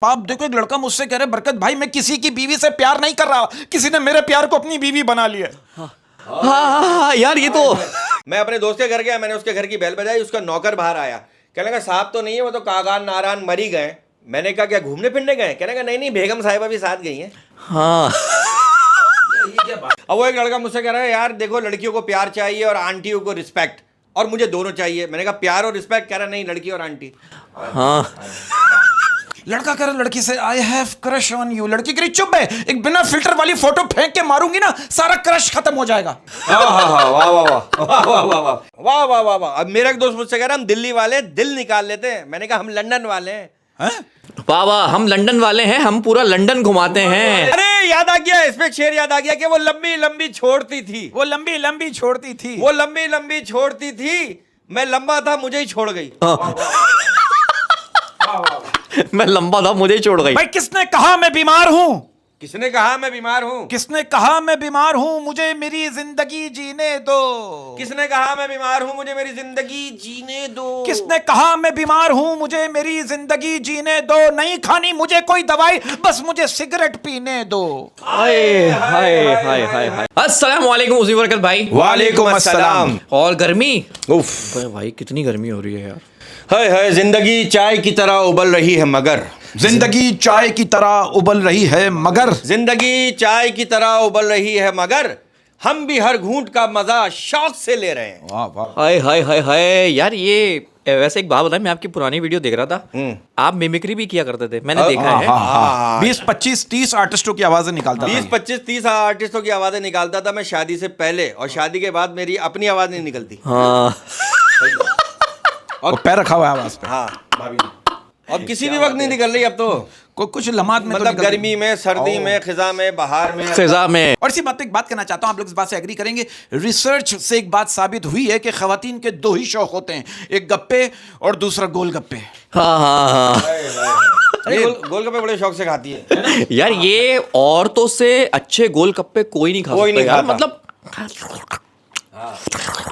आप देखो एक लड़का मुझसे कह रहे बरकत भाई मैं किसी की बीवी से प्यार नहीं कर रहा, किसी ने मेरे प्यार को अपनी बीवी बना लिया। हाँ यार ये तो मैं अपने दोस्त के घर गया, मैंने उसके घर की बेल बजाई, उसका नौकर बाहर आया, कहने लगा साहब तो नहीं है, वो तो कागान नारान मरी गए। मैंने कहा क्या घूमने फिरने गए? कहने लगा नहीं बेगम साहिबा भी साथ गई हैं। हाँ। अब वो एक लड़का मुझसे कह रहा है यार देखो लड़कियों को प्यार चाहिए और आंटियों को रिस्पेक्ट, और मुझे दोनों चाहिए। मैंने कहा प्यार और रिस्पेक्ट? कह रहा नहीं लड़की और आंटी। हाँ लड़का कह रहा लड़की से I have crush on you, लड़की कह रही चुप है, एक बिना फिल्टर वाली फोटो फेंक के मारूंगी ना सारा क्रश खत्म हो जाएगा। वाह वाह वाह वाह वाह वाह वाह वाह वाह वाह। अब मेरा एक दोस्त मुझसे कह रहा हम दिल्ली वाले दिल निकाल लेते हैं। मैंने कहा हम लंदन वाले हैं। वाह वाह, हम लंदन वाले हैं, हम पूरा लंदन घुमाते हैं। अरे याद आ गया, इसमें शेर याद आ गया कि वो लंबी लंबी छोड़ती थी, वो लंबी लंबी छोड़ती थी, वो लंबी लंबी छोड़ती थी, मैं लंबा था मुझे ही छोड़ गई। मैं लंबा था मुझे ही छोड़ गई। भाई किसने कहा मैं बीमार हूं? किसने कहा मैं बीमार हूं? किसने कहा मैं बीमार हूं? मुझे मेरी जिंदगी जीने दो। किसने कहा मैं बीमार हूं? मुझे मेरी जिंदगी जीने दो। किसने कहा मैं बीमार हूं? मुझे मेरी जिंदगी जीने दो। नहीं खानी मुझे कोई दवाई, बस मुझे सिगरेट पीने दो। हाय हाय हाय हाय हाय। अस्सलाम वालेकुम उसी बरकत भाई। वालेकुम अस्सलाम। और गर्मी, उफ भाई कितनी गर्मी हो रही है यार। हाय हाय, जिंदगी चाय की तरह उबल रही है मगर, जिंदगी चाय की तरह उबल रही है मगर, जिंदगी चाय की तरह उबल रही है मगर, हम भी हर घूंट का मजा शौक से ले रहे हैं। वाह वाह। हाय हाय हाय हाय यार, ये वैसे एक बात बताएं, मैं आपकी पुरानी वीडियो देख रहा था, आप मिमिक्री भी किया करते थे, मैंने देखा है। 20 25 30 आर्टिस्टों की आवाजें निकालता था। 20 25 30 आर्टिस्टों की आवाजें निकालता था मैं शादी से पहले, और शादी के बाद मेरी अपनी आवाज नहीं निकलती। हाँ और पैर रखा हुआ है आवाज पे। हाँ अब किसी भी वक्त नहीं निकल रही अब तो, कुछ लम्हात में मतलब तो गर्मी में, सर्दी में, खिजा में, बहार में, फिजा में। और इसी बात पे एक बात कहना चाहता हूं, आप लोग इस बात से एग्री करेंगे, रिसर्च से एक बात साबित हुई है कि खवातीन के दो ही शौक होते हैं, एक गप्पे और दूसरा गोलगप्पे। हाँ हाँ हाँ अरे गोलगप्पे बड़े शौक से खाती है यार, ये औरतों से अच्छे गोलगप्पे कोई नहीं खा कोई सकता नहीं यार, खाता। मतलब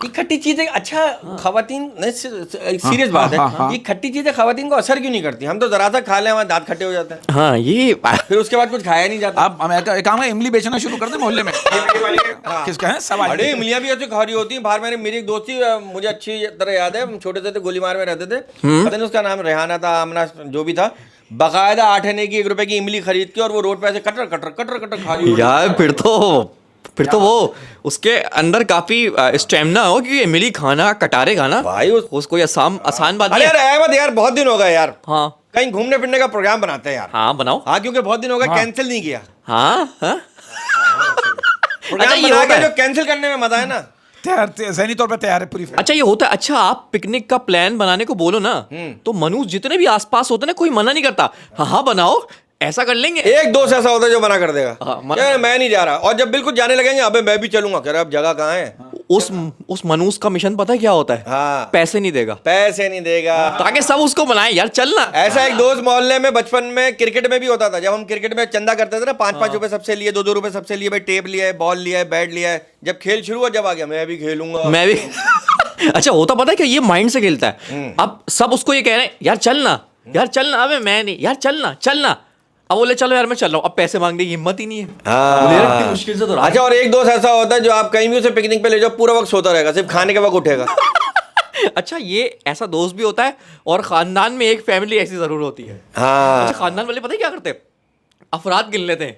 ये खट्टी चीजें अच्छा खवातीन, सीरियस बात है, ये खट्टी चीजें खवातीन को असर क्यों नहीं करती? हम तो जरा सा खा ले हमारे दांत खट्टे हो जाते हैं, हाँ ये फिर उसके बाद कुछ खाया नहीं जाता। आप एक काम है, इमली बेचना शुरू कर दे मोहल्ले में। किसका है सवाल? अरे इमलियां भी ऐसे खा रही होती हैं बाहर। मेरी एक दोस्त थी, मुझे अच्छी तरह याद है, हम छोटे थे गोलीमार में रहते थे, पता नहीं उसका नाम रेहाना था, आमना, जो भी था, बाकायदा 8 आने की 1 रुपए की इमली खरीद के और वो रोड पे ऐसे कटर कटर कटर कटर खा रही होती। यार फिर तो वो उसके अंदर काफी स्टेमिना हो, क्योंकि इमली खाना, कटारे खाना भाई उसको आसान बात अरे नहीं यार है। अहमद यार बहुत दिन हो गए यार, हाँ कहीं घूमने फिरने का प्रोग्राम बनाते हैं यार। हाँ बनाओ। हाँ क्योंकि बहुत दिन हो गए, कैंसिल नहीं किया हाँ हाँ प्रोग्राम ये बना होता के, है। जो कैंसिल करने में मजा है ना। तैयार ज़हनी तौर पे तैयार है पूरी। अच्छा ये होता है। अच्छा आप पिकनिक का प्लान बनाने को बोलो ना, तो मनुष्य जितने भी आसपास होते हैं ना, कोई मना नहीं करता, हाँ हाँ बनाओ, ऐसा कर लेंगे। एक दोस्त ऐसा होता है जो मना कर देगा, हाँ, यार मैं नहीं जा रहा, और जब बिल्कुल जाने लगेंगे अबे मैं भी चलूंगा, कह रहा अब जगह कहाँ है। उस मनुष्य का मिशन पता है क्या होता है? हाँ। पैसे नहीं देगा, पैसे नहीं देगा, ताकि सब उसको बनाए यार चलना। ऐसा एक दोस्त मोहल्ले में बचपन में क्रिकेट में भी होता था। जब हम क्रिकेट में चंदा करते थे ना, 5-5 रुपए सबसे लिए, 2-2 रुपए सबसे लिए, भाई टेप लिया है, बॉल लिया है, बैट लिया है, जब खेल शुरू हुआ, जब आ गया मैं भी खेलूंगा, मैं भी अच्छा होता पता है क्या, ये माइंड से खेलता है। अब सब उसको ये कह रहे हैं यार चलना, यार चलना, अबे मैं नहीं, यार चलना चलना, अब बोले चलो यार मैं चल रहा हूँ, अब पैसे मांगने की हिम्मत ही नहीं है। बोले, यार, इतनी मुश्किल से तो अच्छा और एक दोस्त ऐसा होता है जो आप कहीं भी उसे पिकनिक पे ले जाओ पूरा वक्त सोता रहेगा, सिर्फ खाने के वक्त उठेगा। अच्छा ये ऐसा दोस्त भी होता है, और खानदान में एक फैमिली ऐसी जरूर होती है। हाँ अच्छा खानदान वाले पता है क्या करते हैं, अफराद गिन लेते हैं,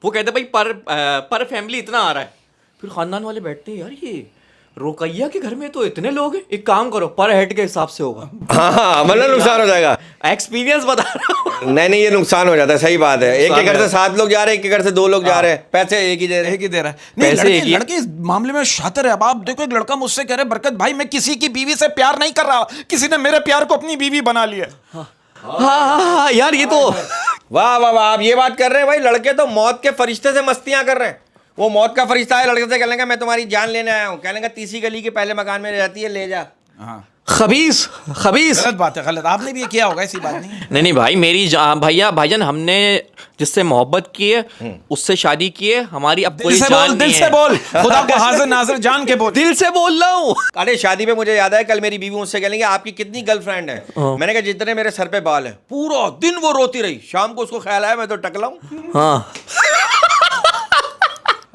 वो कहते हैं भाई पर फैमिली इतना आ रहा है, फिर खानदान वाले बैठते हैं, यार ये रोकैया के घर में तो इतने लोग हैं, एक काम करो पर हेड के हिसाब से होगा। हाँ मतलब नुकसान हो जाएगा। एक्सपीरियंस बता रहा हूँ। नहीं ये नुकसान हो जाता है, सही बात है। एक के घर से 7 लोग जा रहे हैं, एक के घर से 2 लोग जा रहे हैं, पैसे एक ही दे रहे हैं। एक ही दे रहा है। नहीं पैसे एक ही। लड़के इस मामले में शातिर है। अब आप देखो एक लड़का मुझसे कह रहे बरकत भाई मैं किसी की बीवी से प्यार नहीं कर रहा, किसी ने मेरे प्यार को अपनी बीवी बना लिया। हाँ यार ये तो वाह वाह वाह, आप ये बात कर रहे हैं भाई, लड़के तो मौत के फरिश्ते से मस्तियां कर रहे हैं। वो मौत का फरिश्ता है, लड़के से कहने का मैं तुम्हारी जान लेने आया हूँ, कहने का तीसरी गली के पहले मकान में रहती है, ले जा। हाँ खबीस खबीस। गलत बात है, गलत। आपने भी ये किया होगा, ऐसी बात नहीं है। नहीं भाई, मेरी भैया भाईजान, हमने जिससे मोहब्बत की है उससे शादी की है, हमारी अब कोई दिल से जान बोल, नहीं दिल है। से बोल, खुदा को हाजिर नाजिर जान के बोल। दिल से बोल रहा हूँ। अरे शादी पे मुझे याद है, कल मेरी बीवी मुझसे कहेंगे आपकी कितनी गर्लफ्रेंड है। मैंने कहा जितने मेरे सर पे बाल है। पूरा दिन वो रोती रही, शाम को उसको ख्याल आया मैं तो टकलाऊं। हाँ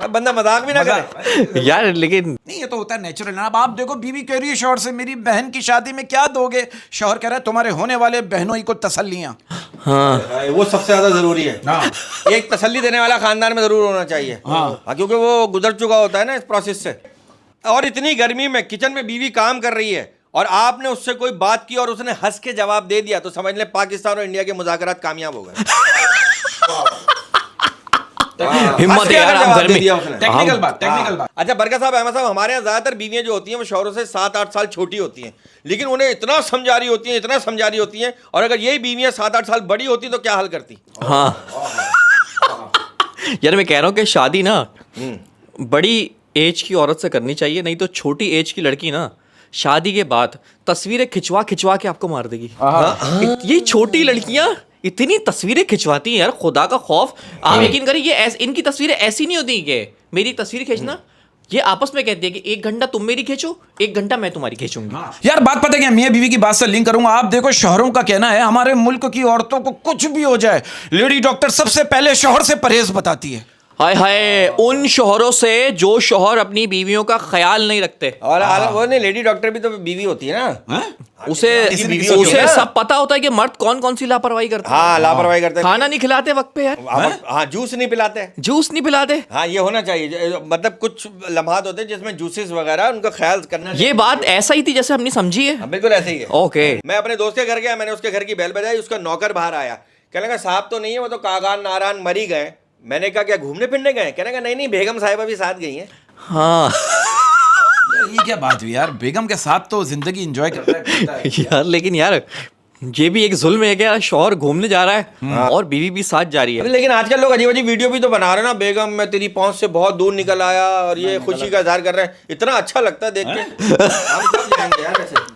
बंदा मजाक भी ना करे यार, लेकिन नहीं, ये तो होता है नेचुरल ना। अब आप देखो, बीवी कह रही है शौहर से मेरी बहन की शादी में क्या दोगे, शौहर कह रहा है तुम्हारे होने वाले बहनों ही को तसल्लियां। हाँ वो सबसे ज्यादा जरूरी है। हाँ। एक तसल्ली देने वाला खानदान में जरूर होना चाहिए। हाँ, क्योंकि वो गुजर चुका होता है ना इस प्रोसेस से। और इतनी गर्मी में किचन में बीवी काम कर रही है और आपने उससे कोई बात की और उसने हंस के जवाब दे दिया, तो समझ ले पाकिस्तान और इंडिया के मुज़ाकरात कामयाब हो गए। हिम्मत है यार, हम घर में टेक्निकल बात, टेक्निकल बात। अच्छा बरका साहब, अहमद साहब, हमारे यहाँ ज्यादातर बीवियां जो होती हैं वो शौहरों से 7-8 साल छोटी होती हैं, लेकिन उन्हें इतना समझा रही होती हैं, इतना समझा रही होती हैं, और अगर यही बीवियां 7-8 साल बड़ी होती तो क्या हल करती? हाँ यार, मैं कह रहा हूँ कि शादी ना बड़ी एज की औरत से करनी चाहिए, नहीं तो छोटी एज की लड़की ना शादी के बाद तस्वीरें खिंचवा खिंचवा के आपको मार देगी। ये छोटी लड़कियां इतनी तस्वीरें खिंचवाती हैं यार, खुदा का खौफ। आप यकीन करिए, ये इनकी तस्वीरें ऐसी नहीं होती कि मेरी तस्वीर खींचना, ये आपस में कहती है कि 1 घंटा तुम मेरी खींचो, 1 घंटा मैं तुम्हारी खींचूंगी। यार बात पता है क्या, मियां बीवी की बात से लिंक करूंगा। आप देखो, शौहरों का कहना है हमारे मुल्क की औरतों को कुछ भी हो जाए, लेडी डॉक्टर सबसे पहले शौहर से परहेज बताती है। हाय हाय, उन शौहरों से जो शौहर अपनी बीवियों का ख्याल नहीं रखते। और वो नहीं, लेडी डॉक्टर भी तो बीवी होती है ना। उसे उसे सब पता होता है कि मर्द कौन कौन सी लापरवाही करते हैं। हाँ, लापरवाही करते हैं। खाना नहीं खिलाते वक्त पे यार, हाँ, जूस नहीं पिलाते। जूस नहीं पिलाते। हाँ, ये होना चाहिए। मतलब कुछ लम्हात होते हैं जिसमें जूसेस वगैरह उनका ख्याल करना। ये बात ऐसा ही थी जैसे हमने समझी है। हाँ, बिल्कुल ऐसे ही है। ओके। मैं अपने दोस्त के घर गया, मैंने उसके घर की बेल बजाई, उसका नौकर बाहर आया, कहने लगा साहब तो नहीं है, वो तो कागान नारान मरी गए। मैंने कहा क्या घूमने फिरने गए? कहने का नहीं, बेगम साहिबा भी साथ गई हैं। हाँ ये क्या बात हुई यार, बेगम के साथ तो जिंदगी एंजॉय करता है। यार, लेकिन यार ये भी एक जुल्म है क्या, शौहर घूमने जा रहा है और बीवी भी साथ जा रही है। लेकिन आजकल लोग अजीब अजीब वीडियो भी तो बना रहे हैं ना, बेगम मैं तेरी पहुंच से बहुत दूर निकल आया, और ये खुशी का इजहार कर रहे हैं। इतना अच्छा लगता है देख के। हम कब जाएंगे यार ऐसे?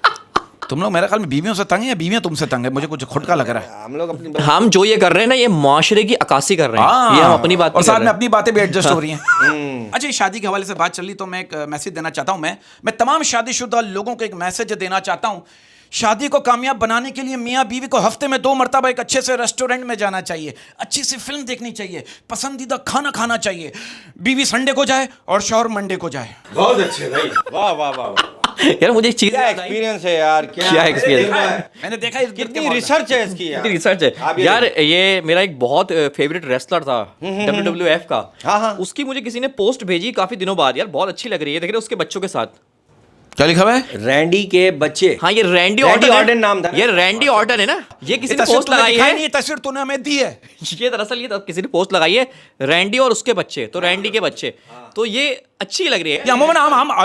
तुम लोग मेरे ख्याल में बीवियों से तंग है या बीवियां तुमसे तंग है, मुझे कुछ खुटका लग रहा है। हम लोग अपनी हम जो ये कर रहे हैं ना, ये मुआशरे की अक्कासी कर रहे हैं। ये हम अपनी बात और नहीं साथ कर में रहे अपनी बातें भी एडजस्ट हो रही हैं। अच्छा, ये शादी के हवाले से बात चली तो मैं एक मैसेज देना चाहता हूं। मैं तमाम शादीशुदा लोगों को एक मैसेज देना चाहता हूं। शादी को कामयाब बनाने के लिए मियाँ बीवी को हफ्ते में 2 मरतबा एक अच्छे से रेस्टोरेंट में जाना चाहिए, अच्छी सी फिल्म देखनी चाहिए, पसंदीदा खाना खाना चाहिए। बीवी संडे को जाए और शौहर मंडे को जाए। बहुत अच्छे भाई, वाह वाह वाह। यार, मुझे एक चीज क्या एक्सपीरियंस है यार, क्या experience? मैंने देखा इस कितनी रिसर्च है इसकी यार। रिसर्च आप है ये यार। ये मेरा एक बहुत फेवरेट रेसलर था WWF का। हाँ, हाँ। उसकी मुझे किसी ने पोस्ट भेजी काफी दिनों बाद, यार बहुत अच्छी लग रही है। देख रहे हो उसके बच्चों के साथ। क्या लिखा हुआ है? रैंडी के बच्चे। हाँ, ये रैंडी रैंडी ऑर्टन ऑर्टन नाम था। ये रैंडी ऑर्टन है ना, ये किसी ने तस्वीर पोस्ट तूने लगाई दिखाई है। नहीं, तस्वीर तूने हमें दी है। ये दरअसल ये किसी ने पोस्ट लगाई है, रैंडी और उसके बच्चे, तो रैंडी के बच्चे, तो ये अच्छी लग रही है। ये अमूमन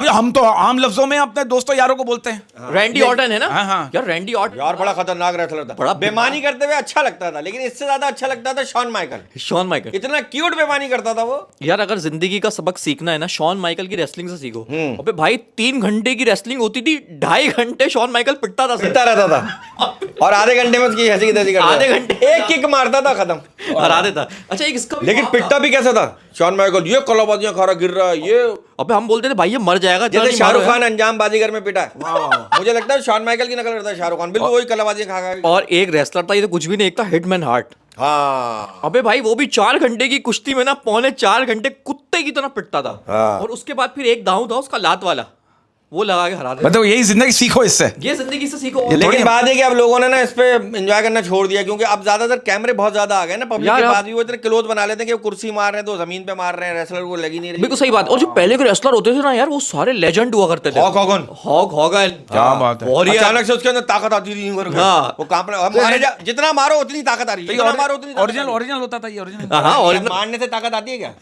हम तो आम लफ्जों में अपने दोस्तों यारों को बोलते हैं। रैंडी ऑर्टन है ना। हाँ, हाँ। यार रैंडी ऑर्टन यार बड़ा खतरनाक रेसलर था, बड़ा बेमानी करते हुए अच्छा लगता था, लेकिन इससे ज्यादा अच्छा लगता था शॉन माइकल। शॉन माइकल इतना क्यूट बेमानी करता था वो। यार, अगर जिंदगी का सबक सीखना है ना, शॉन माइकल की रेसलिंग से सीखो। अबे भाई, 3 घंटे की रेसलिंग होती थी, 2.5 घंटे शॉन माइकल पिटता था, पिटता रहता था, और आधे घंटे में उसकी हंसी तैसी करता था। आधे घंटे एक किक मारता था, खत्म, हरा देता। अच्छा, एक इसका लेकिन पिटता भी कैसा था शॉन माइकल, ये कलाबाजियां खा रहा, गिर रहा है ये। अबे हम बोलते थे भाई ये मर जाएगा, जैसे नहीं शाहरुख मारो खान अंजाम बाजीगर में पिटा है। मुझे लगता है शॉन माइकल की नकल करता है शाहरुख खान, बिल्कुल वही कलाबाजियां खा यार। और एक रेसलर था, ये तो कुछ भी नहीं, एक था हिटमैन हार्ट। हाँ, अबे भाई, वो भी 4 घंटे की कुश्ती में ना 3.25 घंटे कुत्ते की तरह पिटता था। हाँ। और उसके बाद फिर एक दांव था उसका लात वाला, वो लगा के हरा देता। मतलब यही जिंदगी सीखो इससे। ये जिंदगी से सीखो। लेकिन बात है कि अब लोगों ने ना इस पे एंजॉय करना छोड़ दिया, क्योंकि अब ज्यादातर कैमरे बहुत ज्यादा आ गए ना पब्लिक यार, के अब- पास भी। वो इतने क्लोज बना लेते हैं कि वो कुर्सी मार रहे हैं तो जमीन पे मार रहे हैं, रेसलर को लगी नहीं रही। बिल्कुल सही बात। और जो पहले के रेसलर होते थे ना यार, वो सारे लेजेंड हुआ करते थे। हॉक हॉगन, हॉक हॉगन, क्या बात है। वॉरियर। अचानक से उसके अंदर ताकत आती थी करके। हाँ। वो कांपने, मारे जितना मारो उतनी ताकत आ रही है, जितना मारो उतनी ताकत आ रही है। ओरिजिनल होता था ये, ओरिजिनल। हाँ, और मारने से ताकत आती है क्या?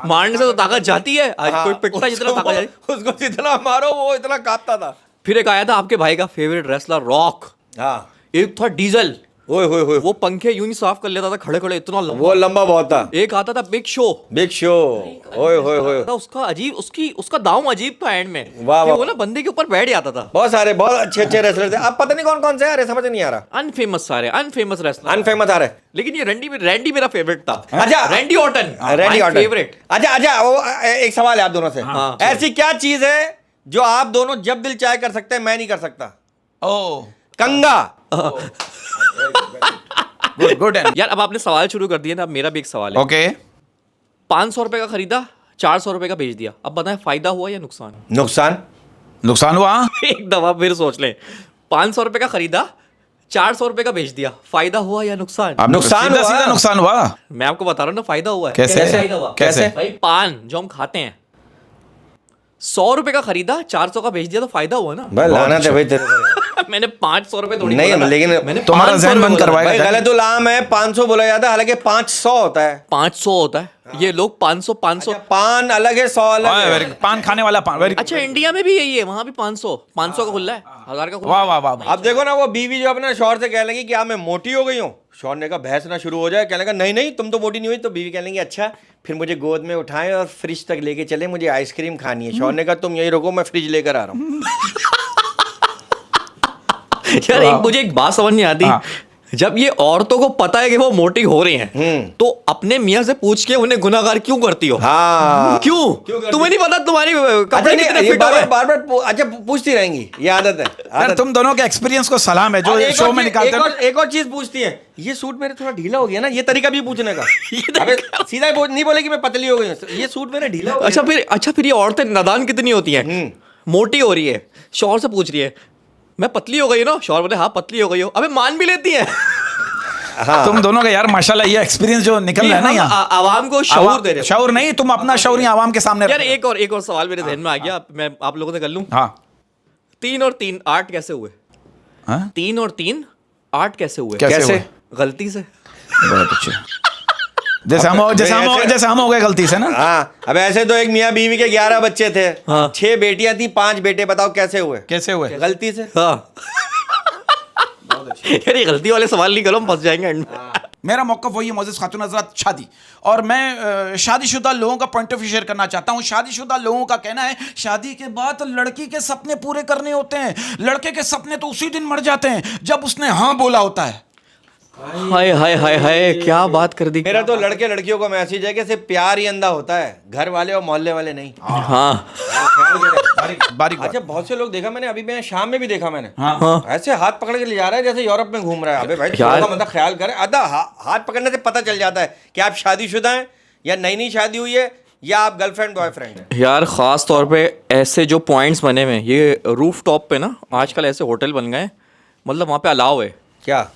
मारने से तो ताकत जाती है। आज कोई पिटता जितना ताकत जाती। उसको जितना मारो वो इतना कांपता था। फिर एक आया था आपके भाई का फेवरेट रेसलर, रॉक। हाँ, एक था डीजल, ओए होए होए, वो पंखे यूं ही साफ कर लेता था खड़े खड़े, इतना वो लंबा। लंबा बहुत था। एक आता था बिग शो, बिग शो, ओए होए होए, था उसका अजीब, उसका दाव अजीब था एंड में, वाह, कि वाह। वो ना बंदे के ऊपर बैठ जाता था। बहुत सारे बहुत अच्छे अच्छे रेसलर थे। अब पता नहीं कौन कौन से आ रहे, समझ नहीं आ रहा। अनफेमस सारे, अनफेमस रेसलर। अनफेमस आ रहे। लेकिन ये रैंडी मेरा फेवरेट था। अच्छा, Randy Orton, Randy Orton favourite. अच्छा, वो एक सवाल है आप दोनों से। हाँ। ऐसी क्या चीज है जो आप दोनों जब दिल चाहे कर सकते हैं, मैं नहीं कर सकता? ओ कंगा। गुड गुड एंड यार अब आपने सवाल शुरू कर दिया ना, अब मेरा भी एक सवाल है। ओके 500 रुपए का खरीदा, 400 रुपए का बेच दिया, अब बताएं फायदा हुआ या नुकसान? नुकसान। नुकसान हुआ। एक दफा फिर सोच लें, 500 रुपए का खरीदा, 400 रुपए का बेच दिया, फायदा हुआ या नुकसान? अब नुकसान सीधा हुआ। सीधा नुकसान हुआ। मैं आपको बता रहा हूँ ना, फायदा हुआ है। कैसे? फायदा हुआ? कैसे? भाई पान जो हम खाते हैं, 100 रुपए का खरीदा, 400 का बेच दिया, तो फायदा हुआ ना। भाई लाना है भाई तेरे को। मैंने 500 रुपए थोड़ी नहीं, बोला था। लेकिन मैंने तुम्हारा 500 जहन रुपए बंद बोला था। करवाएगा। भाई गलत उलाम है, 500 बोला जाता है, हालांकि 500 होता है। 500 होता है, ये लोग 500। पान अलग है, 100 अलग ओए, है। very good. पान खाने वाला पान वेरी अच्छा इंडिया में भी यही है, वहां भी 500 का खुला है, 1000 का खुला वाह है। वाह वाह वाह। अब देखो ना, वो बीवी जो अपने शौहर से कह लेगी कि आप मैं मोटी हो गई हूँ, शौहर ने कहा बहस ना शुरू हो जाए, कहने लगा नहीं नहीं तुम तो मोटी नहीं हुई, तो बीवी कह लेंगी अच्छा, फिर मुझे गोद में उठाएं और फ्रिज तक लेके चले, मुझे आइसक्रीम खानी है। शौहर ने कहा तुम यही रुको, मैं फ्रिज लेकर आ रहा हूँ। यार मुझे एक बात समझ नहीं आती, हाँ। जब ये औरतों को पता है कि वो मोटी हो रही हैं, तो अपने मियाँ से पूछ के उन्हें गुनाहगार क्यों करती हो? हाँ, क्यों करती? तुम्हें नहीं पता तुम्हारी अच्छा कपड़े कितने नहीं, ये फिट हो गए? बार बार अच्छा पूछती रहेंगी, ये आदत है। यार आदत। तुम दोनों के एक्सपीरियंस को सलाम है जो और एक शो और में चीज- निकालते एक हैं। और एक और चीज पूछती है, ये सूट मेरे थोड़ा ढीला हो गया ना, ये तरीका भी पूछने का। अबे सीधा नहीं बोले कि मैं पतली हो गई हूँ, ये सूट मेरा ढीला हो गया। अच्छा फिर ये औरतें नादान कितनी होती हैं? मोटी हो रही है, शौहर से पूछ रही है मैं पतली हो गई ना, शौहर बोले हाँ पतली हो गई हो, अबे मान भी लेती है। हाँ। तुम दोनों का यार माशाल्लाह ये एक्सपीरियंस जो निकल रहा है ना हम यहाँ, आवाम को शऊर दे रहे हो। शऊर नहीं, तुम अपना शऊर ही आवाम के सामने यार रखो। एक और सवाल मेरे जहन में आ गया, मैं आप लोगों से कर लूं। हाँ 3 और 3 8 कैसे हुए? हाँ? 3 और 3 8 कैसे हुए? कैसे हुए? गलती से। बहुत अच्छे। जैसे हम हो गए गलती से ना। हाँ, अब ऐसे तो एक मियाँ बीवी के 11 बच्चे थे, हाँ। 6 बेटियां थी, 5 बेटे, बताओ कैसे हुए? कैसे हुए? गलती से। हाँ यार ये गलती वाले सवाल नहीं करो, हम फंस जाएंगे एंड में। मेरा मौक़िफ़ वही है मोअज़्ज़िज़ खातून हज़रात, शादी। और मैं शादीशुदा लोगों का पॉइंट ऑफ व्यू शेयर करना चाहता हूँ। शादीशुदा लोगों का कहना है शादी के बाद लड़की के सपने पूरे करने होते हैं, लड़के के सपने तो उसी दिन मर जाते हैं जब उसने हाँ बोला होता है। हाय हाय हाय हाय क्या बात कर दी। मेरा तो लड़के लड़कियों को मैसेज है कि सिर्फ प्यार ही अंधा होता है, घर वाले और मोहल्ले वाले नहीं। हाँ बारीक अच्छा, बहुत से लोग देखा मैंने, अभी मैं शाम में भी देखा मैंने, हाँ ऐसे हाथ पकड़ के ले जा रहा है जैसे यूरोप में घूम रहा है। अबे भाई यार- थोड़ा मतलब ख्याल करें, आधा हाथ पकड़ने से पता चल जाता है कि आप शादीशुदा हैं या नई शादी हुई है या आप गर्लफ्रेंड बॉयफ्रेंड हैं। यार खास तौर पे ऐसे जो पॉइंट्स बने हुए हैं, ये रूफ टॉप पे ना आजकल ऐसे होटल बन गए, मतलब वहाँ पे अलाव है। क्या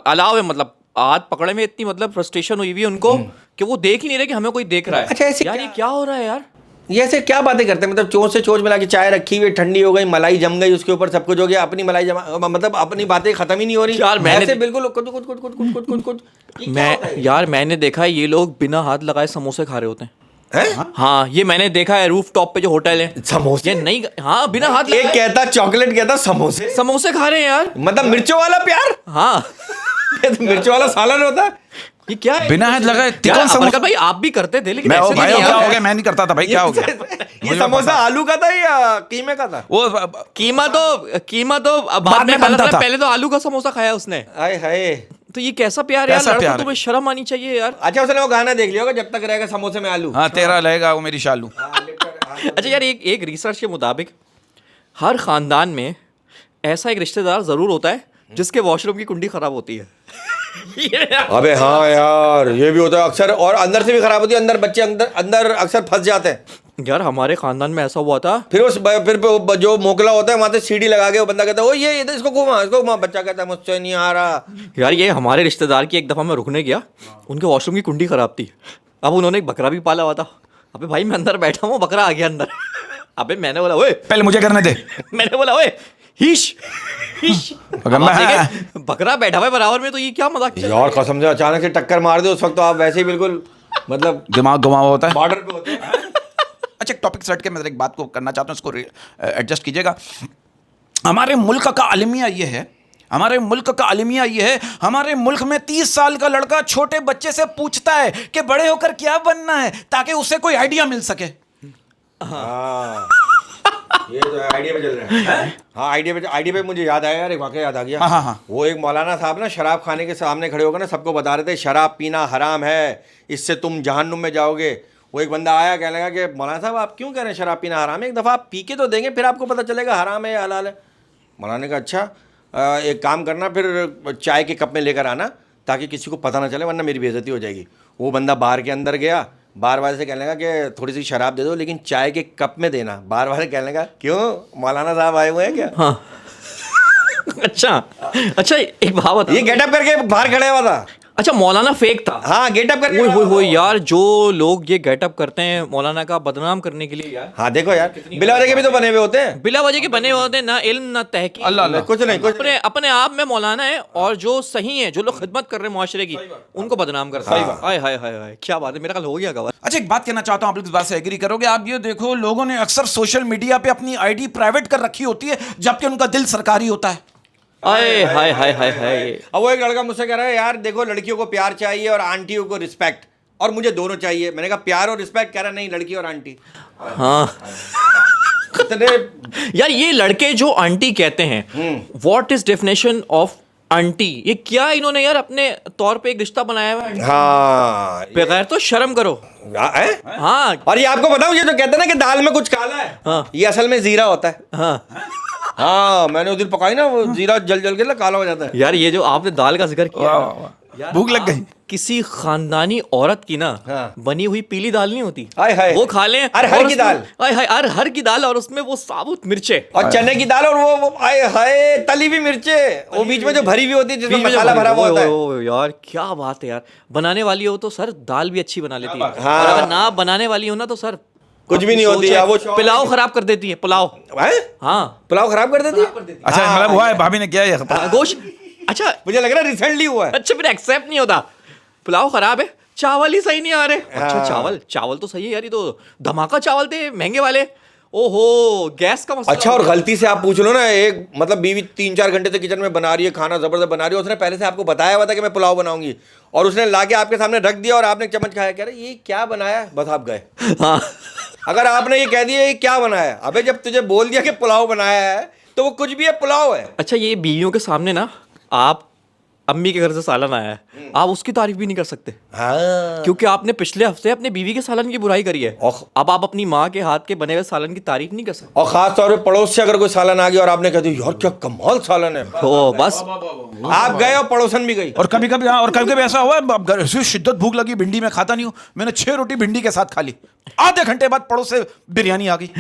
अलाव है मतलब हाथ पकड़े में इतनी मतलब फ्रस्ट्रेशन हुई हुई है उनको कि वो देख ही नहीं रहे कि हमें कोई देख रहा है। अच्छा, ऐसे यार ये क्या हो रहा है यार? ये ऐसे क्या बातें करते हैं? मतलब चोंच से चोंच मिला के चाय रखी हुई, ठंडी हो गई, मलाई जम गई, उसके ऊपर सब कुछ हो गया, अपनी मलाई जमा, मतलब अपनी बातें खत्म ही नहीं हो रही यार मैंने- ऐसे बिल्कुल कुछ कुछ कुछ कुछ कुछ कुछ कुछ कुछ ये क्या होता है? यार मैंने देखा है ये लोग बिना हाथ लगाए समोसे खा रहे होते हैं। हैं? हाँ ये मैंने देखा है रूफ टॉप पे जो होटल है, समोसे? ये नहीं, हाँ बिना हाथ एक लगाए कहता चॉकलेट, कहता समोसे, समोसे खा रहे हैं यार। मतलब मिर्चों वाला प्यार। हाँ ये तो मिर्चों वाला सालन होता है। ये क्या है? बिना हाथ लगाए यार, तिकोन समोसा। अबरकर भाई आप भी करते थे लेकिन मैं ऐसे भाई नहीं क्या यार। हो गया? मैं नहीं करता था भाई, क्या हो गया? ये समोसा आलू का था या कीमे का था? वो कीमा तो अब बाद बाद में में खाना बनता था, था। पहले तो आलू का समोसा खाया उसने। हाय हाय। तो ये कैसा प्यार है यार? कैसा लड़कों प्यार को है? तुम्हें शर्म आनी चाहिए यार। अच्छा, उसने वो गाना देख लिया होगा, जब तक रहेगा समोसे में आलू। हाँ तेरा रहेगा वो मेरी शालू। अच्छा यार एक रिसर्च के मुताबिक हर खानदान में ऐसा एक रिश्तेदार जरूर होता है जिसके वॉशरूम की कुंडी खराब होती है। अबे हाँ यार, ये भी होता है अक्सर, और अंदर से भी खराब होती है, अंदर बच्चे अंदर अंदर अक्सर फंस जाते हैं। यार हमारे खानदान में ऐसा हुआ था। फिर फिर जो मोकला होता है वहां से सीढ़ी लगा के वो बंदा कहता है ओ ये इधर इसको घुमा, बच्चा कहता है मुझसे नहीं आ रहा। यार ये हमारे रिश्तेदार की एक दफ़ा मैं रुकने गया, उनके वॉशरूम की कुंडी खराब थी। अब उन्होंने एक बकरा भी पाला हुआ था। अबे भाई मैं अंदर बैठा हूँ, बकरा आ गया अंदर। अबे मैंने बोला ओए, पहले मुझे करने दे। मैंने बोला ओए हीश हीश। अगर अब आप मैं- देखें, बकरा बैठा हुआ है बराबर में, तो ये क्या मजाक चल रहा है? यार कसम से अचानक से टक्कर मार दे उस वक्त तो आप वैसे ही बिल्कुल मतलब दिमाग घुमा हुआ होता है। बॉर्डर पे होते हैं। अच्छा एक टॉपिक सेट के मैं एक बात को करना चाहता हूँ, इसको एडजस्ट कीजिएगा। हमारे मुल्क का अलमिया ये है हमारे मुल्क का अलमिया ये है, हमारे मुल्क में 30 साल का लड़का छोटे बच्चे से पूछता है कि बड़े होकर क्या बनना है, ताकि उसे कोई आइडिया मिल सके। हाँ ये तो आइडिया पे चल रहा है। हाँ आइडिया पे मुझे याद आया यार, एक वाकया याद आ गया। हाँ। वो एक मौलाना साहब ना शराब खाने के सामने खड़े होकर ना सबको बता रहे थे शराब पीना हराम है, इससे तुम जहन्नुम में जाओगे। वो एक बंदा आया, कहने लगा कि मौलाना साहब आप क्यों कह रहे हैं शराब पीना हराम है, एक दफ़ा आप पी के तो देंगे फिर आपको पता चलेगा हराम है या हलाल है। मौलाना ने कहा अच्छा एक काम करना, फिर चाय के कप में लेकर आना ताकि किसी को पता ना चले, वरना मेरी बेइज्जती हो जाएगी। वो बंदा बार के अंदर गया, बार वाले से कहने लगा कि थोड़ी सी शराब दे दो लेकिन चाय के कप में देना। बार वाले कहने लगा क्यों, मौलाना साहब आए हुए हैं क्या? हाँ अच्छा एक बात बता, ये गेटअप करके बाहर खड़े हुआ था। अच्छा मौलाना फेक था। हाँ गेटअप करके। ओए होए होए यार, जो लोग ये गेटअप करते हैं मौलाना का बदनाम करने के लिए यार। हाँ देखो यार, बिला वजह के भी तो बने हुए होते हैं। बिला वजह के बने हुए होते हैं, ना इल्म ना तहकीक। अल्लाह कुछ नहीं अपने अपने आप में मौलाना है, और जो सही है, जो लोग खिदमत कर रहे हैं मुआशरे की, उनको बदनाम करते हैं। हाय हाय हाय हाय, क्या बात है, मेरा कल हो गया कवर। अच्छा एक बात कहना चाहता हूं, आप लोग इस बात से एग्री करोगे। आप ये देखो, लोगों ने अक्सर सोशल मीडिया पे अपनी आईडी प्राइवेट कर रखी होती है, जबकि उनका दिल सरकारी होता है। हाय हाय हाय हाय हाय। अब वो एक लड़का मुझसे कह रहा है यार देखो लड़कियों को प्यार चाहिए और आंटियों को रिस्पेक्ट, और मुझे दोनों चाहिए। मैंने कहा प्यार और रिस्पेक्ट, कह रहा नहीं लड़की और आंटी। हाँ इतने यार, ये लड़के जो आंटी कहते हैं, what is definition of aunty? ये क्या इन्होंने यार अपने तौर पे एक रिश्ता बनाया हुआ है? हाँ बगैर तो शर्म करो। हाँ और ये आपको बताऊं, ये जो कहते हैं ना कि दाल में कुछ काला है, हाँ। ये असल में जीरा होता है। हाँ हाँ मैंने उस दिन पकाई ना, वो जीरा जल जल के ना काला हो जाता है। यार, ये जो आपने दाल का जिक्र किया, यार, भूख लग गई। किसी खानदानी औरत की ना हाँ। बनी हुई पीली दाल नहीं होती, हाय हाय, वो खा लें। अरहर की दाल, हाय हाय, अरहर की दाल, और उसमें वो साबुत मिर्चे और चने की दाल, और वो हाय हाय तली हुई मिर्चे, वो बीच में जो भरी हुई होती है जिसमें बीच में जो मसाला भरा हुआ होता है। ओ यार क्या बात है यार, बनाने वाली हो तो सर दाल भी अच्छी बना लेती है, हाँ। और अगर ना बनाने वाली हो ना तो सर कुछ भी नहीं होती है। वो पुलाव खराब कर देती है, पुलाव। हाँ पुलाव खराब कर देती है। अच्छा मतलब हुआ है, भाभी ने किया है ये? गोश्त, अच्छा मुझे लग रहा है रिसेंटली हुआ है। अच्छा फिर एक्सेप्ट नहीं होता, पुलाव खराब है, चावल ही सही नहीं आ रहे। अच्छा हाँ। चावल तो सही है यार, ये तो धमाका चावल थे महंगे वाले। ओहो, गैस का मसला। अच्छा, और गलती से आप पूछ लो ना, एक मतलब बीवी 3-4 घंटे से किचन में बना रही है, खाना जबरदस्त बना रही है, उसने पहले से आपको बताया हुआ था कि मैं पुलाव बनाऊंगी, और उसने लाके आपके सामने रख दिया और आपने एक चम्मच खाया, कह रहे ये क्या बनाया है, बस आप गए। हाँ अगर आपने ये कह दिया ये क्या बनाया है, अबे जब तुझे बोल दिया कि पुलाव बनाया है तो वो कुछ भी है, पुलाव है। अच्छा, ये बीवियों के सामने ना, आप अम्मी के घर से सालन आया है, आप उसकी तारीफ भी नहीं कर सकते। हाँ। क्योंकि आपने पिछले हफ्ते अपने बीवी के सालन की बुराई करी है, अब आप अपनी माँ के हाथ के बने हुए सालन की तारीफ नहीं कर सकते। और खास तौर पे पड़ोस से अगर कोई सालन आ गया और आपने कह दिया यार क्या कमाल सालन है, ओ बस, आप गए और पड़ोसन भी गई। और कभी कभी हाँ, और कभी कभी ऐसा हुआ है, घर से शिद्दत भूख लगी, भिंडी में खाता नहीं हूँ, मैंने 6 रोटी भिंडी के साथ खा ली, आधे घंटे बाद पड़ोस से बिरयानी आ गई।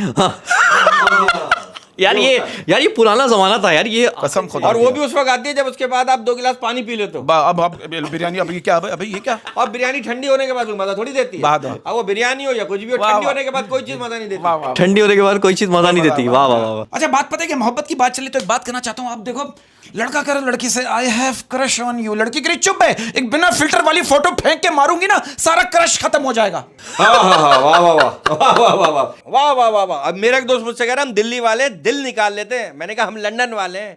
यार ये पुराना जमाना था यार, ये कसम खुदा और की। वो भी उस वक्त आती है जब उसके बाद आप 2 गिलास पानी पी लेते हो। अब बिरयानी, अब ये क्या, अभी ये क्या? और बिरयानी ठंडी होने के बाद मजा थोड़ी देती है। अब वो बिरयानी हो या कुछ भी हो, वाह, ठंडी वाह। होने के बाद कोई चीज मजा नहीं देती। वाह वाह। ठंडी होने के बाद कोई चीज मजा नहीं देती। वाह वाह वाह। अच्छा बात पता है कि मोहब्बत की बात चली तो एक बात कहना चाहता हूँ। आप देखो, लड़का कह रहा लड़की से I have crush on you, लड़की कह रही चुप है, एक बिना फिल्टर वाली फोटो फेंक के मारूंगी ना सारा क्रश खत्म हो जाएगा। वाह वाह वाह वाह वाह वाह वाह वाह वाह वाह वाह वाह। अब मेरा एक दोस्त मुझसे कह रहा हम दिल्ली वाले दिल निकाल लेते हैं, मैंने कहा हम लंदन वाले हैं।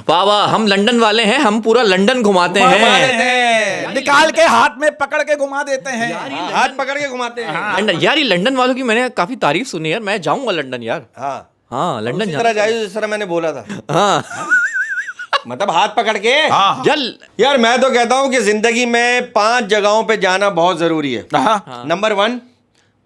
वाह वाह, हम लंदन वाले हैं, हम पूरा लंदन घुमाते हैं, निकाल के हाथ में पकड़ के घुमा देते हैं, हाथ पकड़ के घुमाते हैं। लंदन यार, ये लंदन वालों की मैंने काफी तारीफ सुनी यार, मैं जाऊंगा लंदन यार। हाँ हाँ लंदन इस तरह जाए जिस तरह मैंने बोला था, हाँ मतलब हाथ पकड़ के। हाँ यार मैं तो कहता हूँ कि जिंदगी में 5 जगहों पे जाना बहुत जरूरी है। हाँ नंबर 1,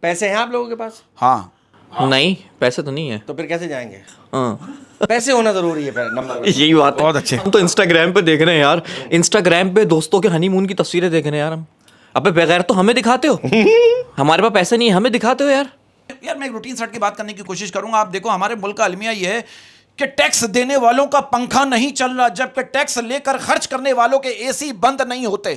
पैसे हैं आप लोगों के पास? हाँ। नहीं, पैसे तो नहीं है। तो फिर कैसे जाएंगे? हाँ पैसे होना जरूरी है नंबर 1। यही बात है। बहुत अच्छे। हम तो इंस्टाग्राम पे देख रहे हैं यार, इंस्टाग्राम पे दोस्तों के हनीमून की तस्वीरें देख रहे हैं यार हम। अबे बगैर तो हमें दिखाते हो, हमारे पास पैसे नहीं है, हमें दिखाते हो यार। यार मैं एक रूटीन सेट की बात करने की कोशिश करूंगा। आप देखो, हमारे मुल्क का अलमिया ये है कि टैक्स देने वालों का पंखा नहीं चल रहा, जबकि टैक्स लेकर खर्च करने वालों के एसी बंद नहीं होते।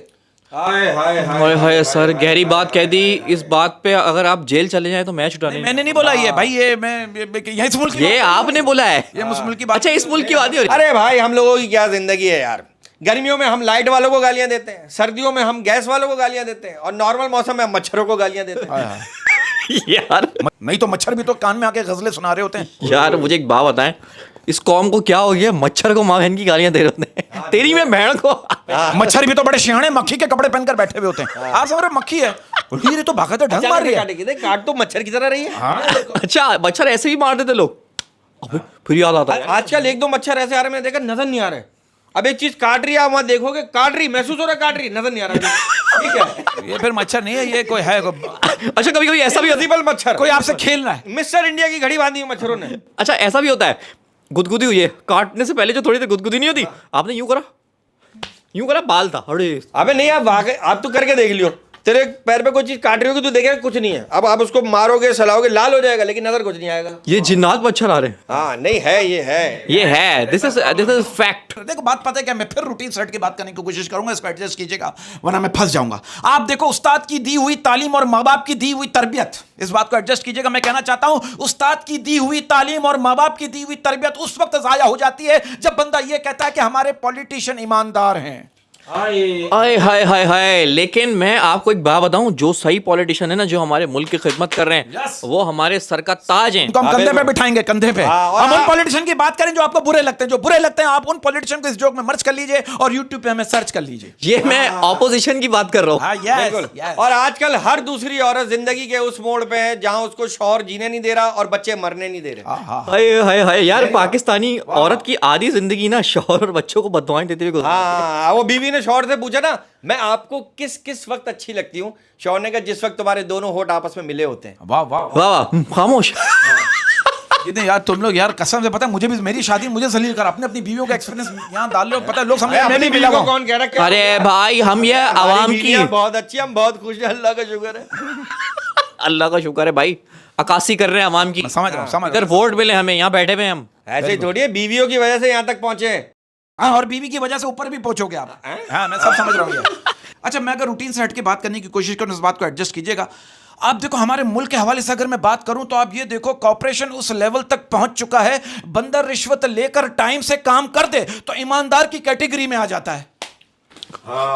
हाय हाय हाय हाय सर, गहरी बात कह दी। इस बात पे अगर आप जेल चले जाए तो मैच उठाने। मैंने नहीं बोला ये भाई, ये मैं इस मुल्क की ये आपने बोला है, ये मुल्क की बात। अच्छा इस मुल्क की बात ही हो रही है। अरे भाई हम लोगों की क्या जिंदगी है यार। गर्मियों में हम लाइट वालों को गालियां देते हैं, सर्दियों में हम गैस वालों को गालियां देते हैं, और नॉर्मल मौसम में हम मच्छरों को गालियां देते हैं। यार नहीं तो मच्छर भी तो कान में आके गजलें सुना रहे होते हैं। यार मुझे एक बात बताएं, इस कौम को क्या हो गया, मच्छर को माँ बहन की गालियां दे रहे होते हैं, तेरी मैं बहन को। मच्छर भी तो बड़े सियाणे मक्खी के कपड़े पहनकर बैठे हुए होते हैं। आप समझ रहे मक्खी है, ये तो भागा तो ढंग मार रही है। काट तो मच्छर की तरह रही है। अच्छा, मच्छर ऐसे भी मार देते लोग। अबे फिर याद आता है, आजकल एक दो मच्छर ऐसे आ रहे, मैंने देखा नजर नहीं आ रहे। अब एक चीज काट रही है, आप वहां देखोगे काट रही, महसूस हो रहा है काट रही, नजर नहीं आ रहा। ठीक है, ये फिर मच्छर नहीं है, ये कोई है अच्छा कभी कभी ऐसा भी होता इनविजिबल मच्छर, कोई आपसे खेल रहा है। मिस्टर इंडिया की घड़ी बांधी है मच्छरों ने। अच्छा ऐसा भी होता है, गुदगुदी हुई है, काटने से पहले जो थोड़ी देर गुदगुदी नहीं होती, आपने यूं करा, बाल था, अरे अबे नहीं, आप वाकई आप तो करके देख लियो, तेरे पैर पे कोई चीज काट रही होगी, तू देखेगा कुछ नहीं है। अब आप उसको मारोगे सलाओगे, लाल हो जाएगा, लेकिन नजर कुछ नहीं आएगा। ये जिन्नात मच्छर आ रहे हैं। हाँ नहीं है, ये है। This is fact. देखो बात पता है क्या, मैं फिर रूटीन सेट की बात करने की कोशिश करूंगा, इसको एडजस्ट कीजिएगा वरना मैं फंस जाऊंगा। आप देखो, उस्ताद की दी हुई तालीम और माँ बाप की दी हुई तरबियत, इस बात को एडजस्ट कीजिएगा। मैं कहना चाहता हूं, उस्ताद की दी हुई तालीम और माँ बाप की दी हुई तरबियत उस वक्त जाया हो जाती है जब बंदा ये कहता है कि हमारे पॉलिटिशियन ईमानदार हैं। हाय हाय हाय हाय, लेकिन मैं आपको एक बात बताऊं, जो सही पॉलिटिशियन है ना, जो हमारे मुल्क की खिदमत कर रहे हैं, Yes. वो हमारे सर का ताज हैं। उनको हम कंधे पे बिठाएंगे, कंधे पे। और हम उन पॉलिटिशियन की बात करें जो आपको बुरे लगते हैं, जो बुरे लगते हैं आप उन पॉलिटिशियन को इस जोक में मर्ज कर लीजिए और यूट्यूब पे हमें सर्च कर लीजिए। ये मैं ऑपोजिशन की बात कर रहा हूँ। हाँ, yes, बिल्कुल। yes. और आजकल हर दूसरी औरत जिंदगी के उस मोड़ पे है जहां उसको शौहर जीने नहीं दे रहा और बच्चे मरने नहीं दे रहे। हाय हाय हाय यार, पाकिस्तानी औरत की आधी जिंदगी ना शौहर और बच्चों को बददुआएं देते हुए गुजरी। हाँ, वो बीवी ने शौहर से पूछा ना, मैं आपको किस किस वक्त अच्छी लगती हूँ? शौहर ने कहा, जिस वक्त तुम्हारे दोनों होठ आपस में मिले होते हैं। वाह वाह वाह वाह, खामोश। कितने यार तुम लोग, यार कसम से पता है, मुझे भी मेरी शादी मुझे सलील कर, अपने अपनी बीवियों का एक्सपीरियंस यहाँ डाल लो, पता है लोग समझे मैं भी मिला को हूँ। कौन कह रहा है? अरे भाई, हम ये आवाम की, बहुत अच्छी, हम बहुत खुश हैं, अल्लाह का शुक्र है। अल्लाह का शुक्र है भाई, अकासी कर रहे हैं आवाम की। समझ रहा हूँ, समझ इधर रहा हूँ। वोट मिले हमें, यहाँ बैठे हुए हैं हम। ऐसे ही थोड़ी है, बीवियों की वजह से यहाँ तक पहुंचे हैं। हाँ, और बीवी की वजह से ऊपर भी पहुंचोगे आप। हाँ, मैं सब समझ रहा हूँ ये। अच्छा, मैं अगर रूटीन से हट के बात करने की कोशिश करूँ, इस बात को एडजस्ट कीजिएगा। आप देखो, हमारे मुल्क के हवाले से अगर मैं बात करूं तो आप ये देखो, कॉर्पोरेशन उस लेवल तक पहुंच चुका है, बंदा रिश्वत लेकर टाइम से काम कर दे तो ईमानदार की कैटेगरी में आ जाता है।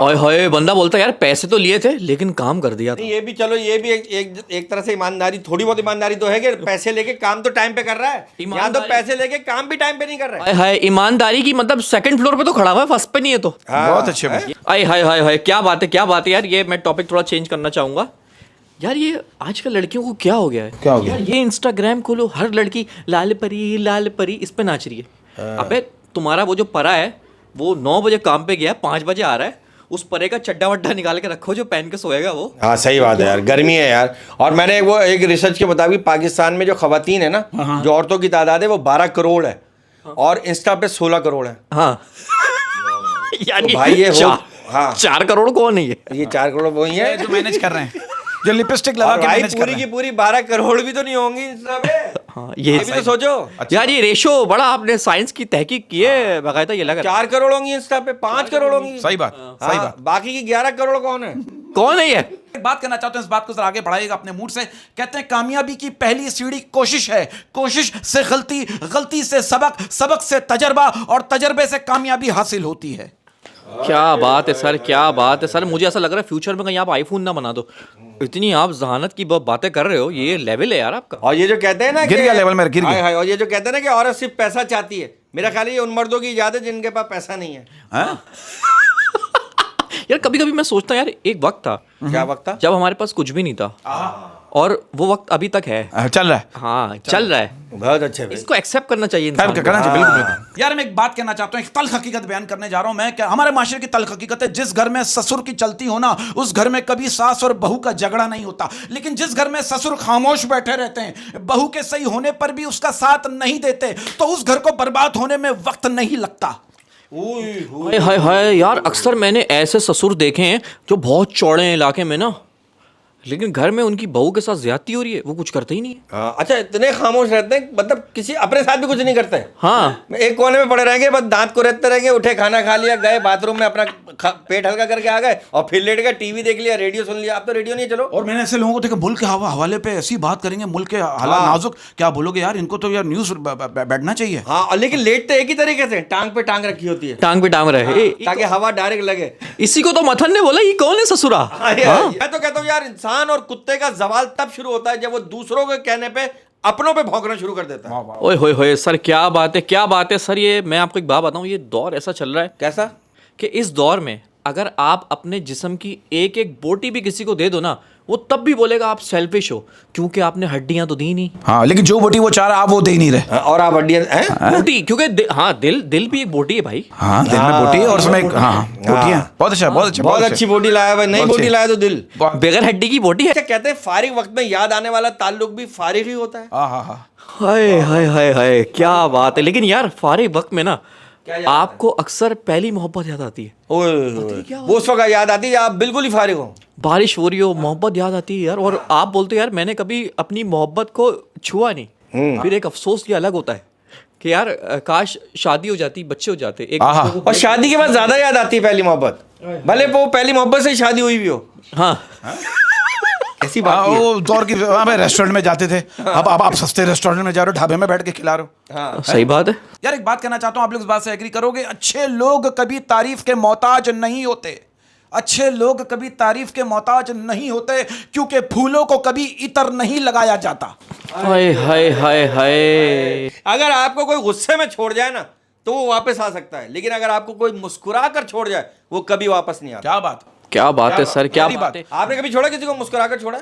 ओए होए, बंदा बोलता है यार पैसे तो लिए थे लेकिन काम कर दिया था। नहीं, ये भी चलो, ये भी एक तरह से ईमानदारी, थोड़ी बहुत ईमानदारी तो है कि पैसे लेके काम तो टाइम पे कर रहा है। यहाँ तो पैसे लेके काम भी टाइम पे नहीं कर रहा है। हाय हाय, ईमानदारी की मतलब सेकंड फ्लोर पे तो खड़ा हुआ है, फर्स्ट पे नहीं है तो। बहुत अच्छे भाई। हाय हाय हाय हाय, क्या बात है, क्या बात है यार। ये मैं टॉपिक थोड़ा चेंज करना चाहूंगा यार। ये आजकल लड़कियों को क्या हो गया है, क्या हो गया? यार ये इंस्टाग्राम खोलो, हर लड़की लाल परी इस पे नाच रही है। अबे तुम्हारा वो जो परा है वो 9 बजे काम पे गया, 5 बजे आ रहा है, उस परे का चड्डा वड्डा निकाल के रखो जो पहन के सोएगा वो। हाँ सही बात है यार, गर्मी है यार। और मैंने वो एक रिसर्च के मुताबिक पाकिस्तान में जो खवातीन है ना, जो औरतों की तादाद है वो 12 करोड़ है और इंस्टा पे 16 करोड़ है। हाँ यार तो भाई ये हो, हाँ 4 करोड़ कौन है ये 4 करोड़ वही है जो मैनेज कर रहे हैं, जो लिपस्टिक लगा और के भाई मैनेज कर पूरी रहे की हैं। पूरी 12 करोड़ भी तो नहीं होंगी इंस्टा पे। हाँ, ये भी तो सोचो यार, ये रेशो बड़ा, आपने साइंस की तहकीक की है बाकायदा, ये लगा 4 करोड़ होंगी इंस्टा पे, 5 करोड़ होंगी। सही बात, सही हाँ, बात। बाकी की 11 करोड़ कौन है? कौन है ये? एक बात करना चाहते हैं, इस बात को जरा आगे बढ़ाइएगा अपने मूड से। कहते हैं कामयाबी की पहली सीढ़ी कोशिश है, कोशिश से गलती, गलती से सबक, सबक से तजर्बा और तजर्बे से कामयाबी हासिल होती है। क्या बात है सर, क्या बात है सर। मुझे ऐसा लग रहा है फ्यूचर में कहीं आप आईफोन ना बना दो, इतनी आप जहानत की बातें कर रहे हो, ये लेवल है यार आपका। और ये जो कहते हैं ना गिर गया लेवल में, गिर गया। हाय हाय, और ये जो कहते हैं ना कि औरत सिर्फ पैसा चाहती है, मेरा ख्याल है ये उन मर्दों की इजाजत है जिनके पास पैसा नहीं है। हाँ? यार कभी कभी मैं सोचता हूँ यार, एक वक्त था, क्या वक्त था? जब हमारे पास कुछ भी नहीं था, और वो वक्त अभी तक है। चल रहा है। हाँ चल रहा है, बहुत अच्छे भाई। इसको एक्सेप्ट करना चाहिए इंसान को। करना चाहिए, बिल्कुल बिल्कुल। यार मैं एक बात कहना चाहता हूँ, एक तल्ख हकीकत बयान करने जा रहा हूँ मैं। क्या हमारे माशरे की तल्ख हकीकत है, जिस घर में ससुर की चलती हो ना, उस घर में कभी सास और बहू का झगड़ा नहीं होता। लेकिन जिस घर में ससुर खामोश बैठे रहते हैं, बहू के सही होने पर भी उसका साथ नहीं देते, तो उस घर को बर्बाद होने में वक्त नहीं लगता। हाय हाय हाय यार, अक्सर मैंने ऐसे ससुर देखे हैं जो बहुत चौड़े हैं इलाके में ना, लेकिन घर में उनकी बहू के साथ ज्यादती हो रही है, वो कुछ करते ही नहीं है। हाँ, अच्छा इतने खामोश रहते हैं, मतलब किसी अपने साथ भी कुछ नहीं करते। हाँ, एक कोने में पड़े रहेंगे, बस दांत को रहते रहेंगे, उठे खाना खा लिया, गए बाथरूम में अपना पेट हल्का करके आ गए और फिर लेट गए, टीवी देख लिया, रेडियो सुन लिया। अब तो रेडियो नहीं, चलो। और मैंने ऐसे लोगों को देखा, मुल्क के हवाले पे ऐसी बात करेंगे, मुल्क के हालात नाजुक, क्या बोलोगे यार, इनको तो यार न्यूज बैठना चाहिए। हाँ, और लेकिन लेटते एक ही तरीके से, टांग पे टांग रखी होती है, टांग पे टांग रहे, ताकि हवा डायरेक्ट लगे। इसी को तो मथन ने बोला, ये कौन है ससुरा। मैं तो कहता हूँ यार, इंसान और कुत्ते का जवाल तब शुरू होता है जब वो दूसरों के कहने पे अपनों पे भौंकना शुरू कर देता है। ओए होए होए सर, क्या बात है, क्या बात है सर। ये मैं आपको एक बात बताऊं, ये दौर ऐसा चल रहा है कैसा? कि इस दौर में अगर आप अपने जिस्म की एक एक बोटी भी किसी को दे दो ना, वो तब भी बोलेगा आप सेल्फिश हो, क्योंकि आपने हड्डियां तो दी नहीं। हाँ, लेकिन जो बोटी वो चाह रहा आप वो दे ही नहीं रहे। हाँ, और आप हड्डियां हैं? बोटी, क्योंकि हाँ, दिल भी एक बोटी है भाई। हाँ, दिल में बोटी है और उसमें एक हाँ बोटी है। बहुत अच्छा, बहुत अच्छा, बहुत अच्छी बोटी लाया भाई। नहीं बोटी लाया तो दिल। बगैर हड्डी की बोटी है। अच्छा, कहते हैं फारिग वक्त में याद आने वाला ताल्लुक भी फारिग ही होता है। हाँ हाँ हाँ। हाय हाय हाय हाय, क्या बात है। लेकिन यार फारिग वक्त में ना क्या याद आपको अक्सर पहली मोहब्बत याद आती है। ओए वो उस वक्त याद आती है आप बिल्कुल ही फारिग हो, बारिश हो रही हो, मोहब्बत याद आती है यार, और आप बोलते हो यार मैंने कभी अपनी मोहब्बत को छुआ नहीं। फिर एक अफसोस ये अलग होता है कि यार काश शादी हो जाती, बच्चे हो जाते एक दूसरे को। और शादी के बाद ज्यादा याद आती है पहली मोहब्बत, भले वो पहली मोहब्बत से शादी हुई भी हो। हाँ ऐसी बात है। वो दौर की भाई रेस्टोरेंट में जाते थे, अब आप सस्ते रेस्टोरेंट में जा रहे हो, ढाबे में बैठ के खिला रहे हो। हाँ। सही बात है। यार एक बात कहना चाहता हूं, आप लोग इस बात से एग्री करोगे, अच्छे लोग कभी तारीफ के मोहताज नहीं होते। अच्छे लोग कभी तारीफ के मोहताज नहीं होते, क्योंकि फूलों को कभी इतर नहीं लगाया जाता। हाय हाय हाय हाय। अगर आपको कोई गुस्से में छोड़ जाए ना तो वो वापस आ सकता है, लेकिन अगर आपको कोई मुस्कुरा कर छोड़ जाए वो कभी वापस नहीं आता। क्या बात? क्या बात है सर, क्या बात है। आपने कभी छोड़ा किसी को मुस्कुरा कर छोड़ा?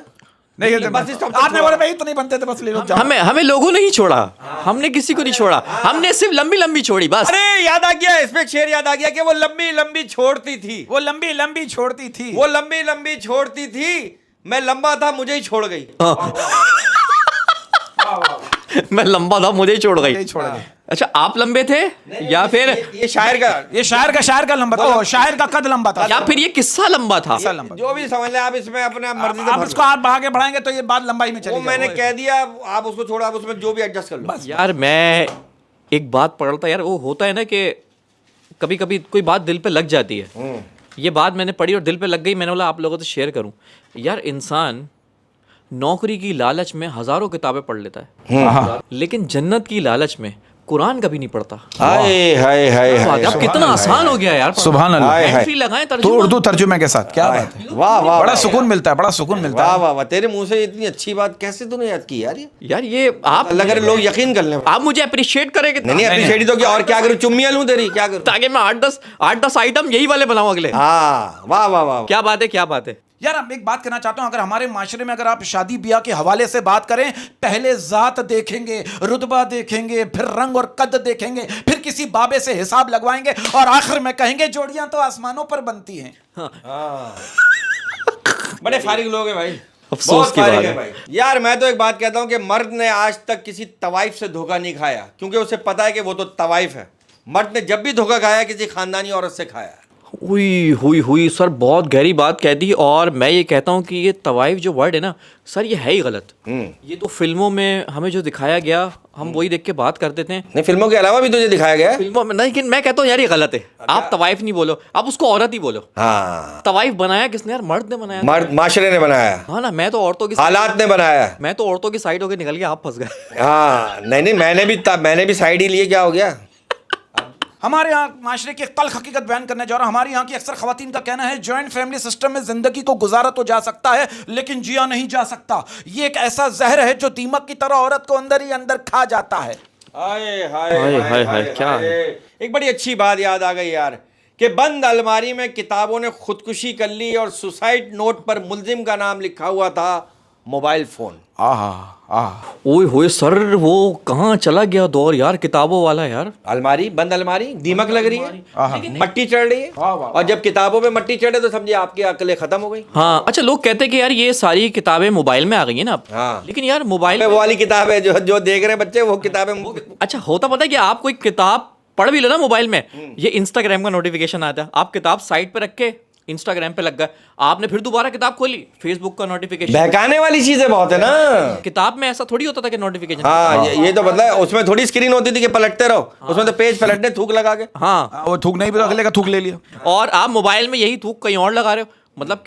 नहीं, बस इस आपने बोला भाई तो नहीं बनते थे, बस ले लो जाओ। हमें लोगों ने ही छोड़ा, हमने किसी को नहीं छोड़ा, हमने सिर्फ लंबी लंबी छोड़ी बस। अरे याद आ गया, इसमें एक शेर याद आ गया कि वो लंबी लंबी छोड़ती थी, वो लंबी लंबी छोड़ती थी, वो लंबी लंबी छोड़ती थी, मैं लंबा था मुझे ही छोड़ गई। मैं लंबा था मुझे ही छोड़ गई। छोड़ गई। अच्छा आप लंबे थे या फिर ये शायर का लंबा था, शायर का कद लंबा था, या फिर ये किस्सा लंबा था? लंबा। जो भी समझ लें आप, इसमें अपने मर्जी से आप भर इसको लो। आप आगे बढ़ाएंगे तो ये बात लंबाई में वो चलेगी। मैंने कह दिया, आप उसको छोड़ो, आप उसमें जो भी एडजस्ट कर लो। यार मैं एक बात पढ़ता यार, वो होता है ना कि कभी कभी कोई बात दिल पे लग जाती है। ये बात मैंने पढ़ी और दिल पे लग गई, मैंने बोला आप लोगों से शेयर करूं। यार इंसान नौकरी की लालच में हजारों किताबें पढ़ लेता है, लेकिन जन्नत की लालच में कुरान कभी नहीं पढ़ता। हाय हाय हाय हाय, अब कितना आसान हो गया यार। सुभान अल्लाह। हाय, हाय। हैंड फ्री लगाएं तो तर्जुमा। उर्दू तर्जुमे के साथ क्या बात है। वाह वाह, बड़ा सुकून मिलता है, बड़ा सुकून मिलता वाह है। वाह वाह, तेरे मुंह से इतनी अच्छी बात कैसे तूने याद की यार? ये यार ये आप अल्लाह करे लोग यकीन कर लें। आप मुझे अप्रिशिएट करेंगे नहीं अप्रिशिएट तो क्या, और क्या करूं, चुम्मियां लूं तेरी, क्या करूं? ताकि मैं 8-10 आइटम यही वाले बनाऊं अगले। हाँ वाह वाह वाह, क्या बात है, क्या बात है। यार अब एक बात कहना चाहता हूं, अगर हमारे माशरे में अगर आप शादी ब्याह के हवाले से बात करें, पहले जात देखेंगे, रुतबा देखेंगे, फिर रंग और कद देखेंगे, फिर किसी बाबे से हिसाब लगवाएंगे और आखिर में कहेंगे जोड़ियां तो आसमानों पर बनती हैं। बड़े फारिग लोग हैं भाई, अफसोस बहुत की फारिग बात है है। भाई। यार मैं तो एक बात कहता हूं कि मर्द ने आज तक किसी तवाइफ से धोखा नहीं खाया, क्योंकि उसे पता है कि वो तो तवाइफ है। मर्द ने जब भी धोखा खाया किसी खानदानी औरत से खाया। हुई सर, बहुत गहरी बात कह दी। और मैं ये कहता हूँ कि ये तवाइफ जो वर्ड है ना सर, ये है ही गलत। ये तो फिल्मों में हमें जो दिखाया गया हम वही देख के बात करते थे। नहीं, फिल्मों के अलावा भी तुझे दिखाया गया है। फिल्मों में, लेकिन मैं कहता हूँ यार ये गलत है। आप तवाइफ नहीं बोलो, आप उसको औरत ही बोलो। हाँ, तवाइफ बनाया किसने यार? मर्द ने बनाया। मर्द माशरे ने बनाया, हाँ ना, मैं तो औरतों की हालात ने बनाया। मैं तो औरतों की साइड होकर निकल गया, आप फंस गए। हाँ नहीं मैंने भी साइड ही लिए, क्या हो गया? हमारे यहाँ माशरे की एक तल्ख हकीकत बयान करने जा रहा हूँ। हमारे यहाँ की अक्सर खवातीन का कहना है जॉइंट फैमिली सिस्टम में जिंदगी को गुजारा तो जा सकता है लेकिन जिया नहीं जा सकता। ये एक ऐसा जहर है जो दीमक की तरह औरत को अंदर ही अंदर खा जाता है। हाय हाय हाय, क्या है? एक बड़ी अच्छी बात याद आ गई यार कि बंद अलमारी में किताबों ने खुदकुशी कर ली और सुसाइड नोट पर मुलजिम का नाम लिखा हुआ था मोबाइल फोन। ओए होए सर, वो कहाँ चला गया दौर यार किताबों वाला यार। अलमारी, बंद अलमारी, दीमक लग रही है, मट्टी चढ़ रही है, और जब किताबों पे मट्टी चढ़े तो समझिए आपकी अकलें खत्म हो गई। हाँ अच्छा, लोग कहते हैं कि यार ये सारी किताबें मोबाइल में आ गई है ना अब। हाँ। लेकिन यार मोबाइल वो वाली किताब है जो देख रहे हैं बच्चे, वो किताबें। अच्छा होता पता है कि आप कोई किताब पढ़ भी लो ना मोबाइल में, ये इंस्टाग्राम का नोटिफिकेशन आता है, आप किताब साइड पे रख के इंस्टाग्राम पे लग गए, आपने फिर दोबारा किताब खोली, फेसबुक का नोटिफिकेशन। बहकाने वाली चीजें बहुत है ना किताब में, ऐसा थोड़ी होता था कि नोटिफिकेशन। हाँ, ये तो मतलब उसमें थोड़ी स्क्रीन होती थी कि पलटते रहो, उसमें तो पेज पलटने थूक लगा के। हाँ, वो थूक नहीं भी तो अगले का थूक ले लिया। और आप मोबाइल में यही थूक कहीं और लगा रहे हो, मतलब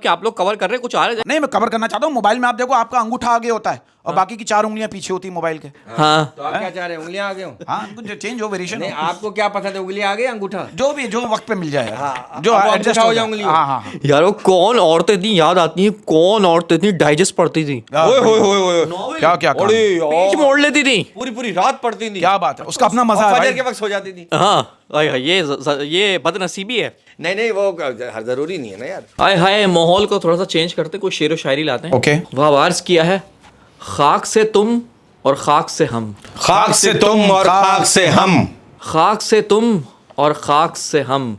कि आप लोग कवर कर रहे हैं कुछ आ रहे हैं। नहीं, मैं कवर करना चाहता हूँ। मोबाइल में आप देखो, आपका अंगूठा आगे होता है और बाकी की 4 उंगलियां पीछे होती मोबाइल के। हाँ तो आप क्या चाह रहे हैं, उंगलियां आगे हों? हाँ, कुछ चेंज हो, वेरिएशन नहीं, हो, आपको क्या पसंद है, उंगलियां आगे या अंगूठा? जो भी जो वक्त पे मिल जाए, जो अब वो एडजस्ट अंगूठा हो हो जाए। या उंगली? हाँ हाँ हाँ। यार वो कौन औरतें इतनी याद आती हैं, कौन औरतें इतनी डाइजेस्ट पढ़ती थी, ओए होए होए होए, क्या क्या काम? अरे पीठ यार, मोड़ लेती थी। पूरी पूरी रात पढ़ती थी। क्या बात है, उसका अपना मजा और है फजर भाई। के वक्त सो जाती थी। हाँ ये बदनसीबी है। नहीं नहीं, वो हर जरूरी नहीं है ना यार। हाय हाय, माहौल को थोड़ा सा चेंज करते, कोई शेर व शायरी लाते हैं। ओके। वह अर्ज किया है, खाक से तुम और खाक से हम, खाक से तुम और खाक से हम, खाक से तुम और खाक से हम,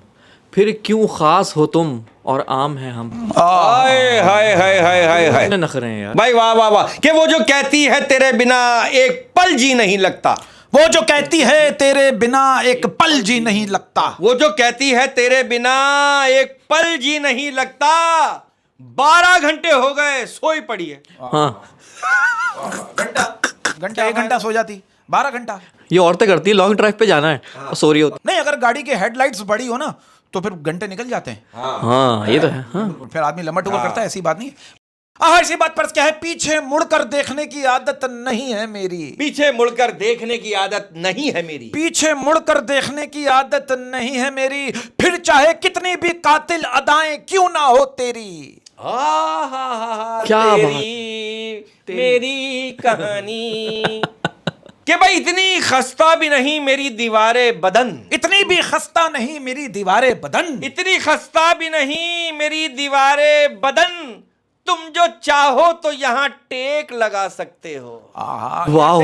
फिर क्यों खास हो तुम और आम है हम। हाय हाय हाय हाय हाय हाय, कितने नखरे हैं यार। भाई वाह वाह वाह। कि वो जो कहती है तेरे बिना एक पल जी नहीं लगता, वो जो कहती है तेरे बिना एक पल जी नहीं लगता, वो जो कहती है तेरे बिना एक पल जी नहीं लगता, 12 घंटे हो गए सोई पड़ी है। हाँ घंटा 1 घंटा सो जाती, 12 घंटा। ये औरतें करती है, लॉन्ग ड्राइव पे जाना है और सो रही होती। नहीं, अगर गाड़ी के हेडलाइट्स बड़ी हो ना तो फिर घंटे निकल जाते हैं। हाँ ये तो है। हाँ फिर आदमी लमट हुआ करता है, ऐसी बात नहीं है। ऐसी बात पर क्या है, पीछे मुड़कर देखने की आदत नहीं है मेरी, पीछे मुड़कर देखने की आदत नहीं है मेरी, पीछे मुड़कर देखने की आदत नहीं है मेरी, फिर चाहे कितनी भी कातिल अदाएं क्यों ना हो तेरी। क्या तेरी मेरी कहानी। कि भाई इतनी खस्ता भी नहीं मेरी दीवारे बदन, इतनी भी खस्ता नहीं मेरी दीवारे बदन, इतनी खस्ता भी नहीं मेरी दीवारे बदन, तुम जो चाहो तो यहाँ टेक लगा सकते हो। वाह वाह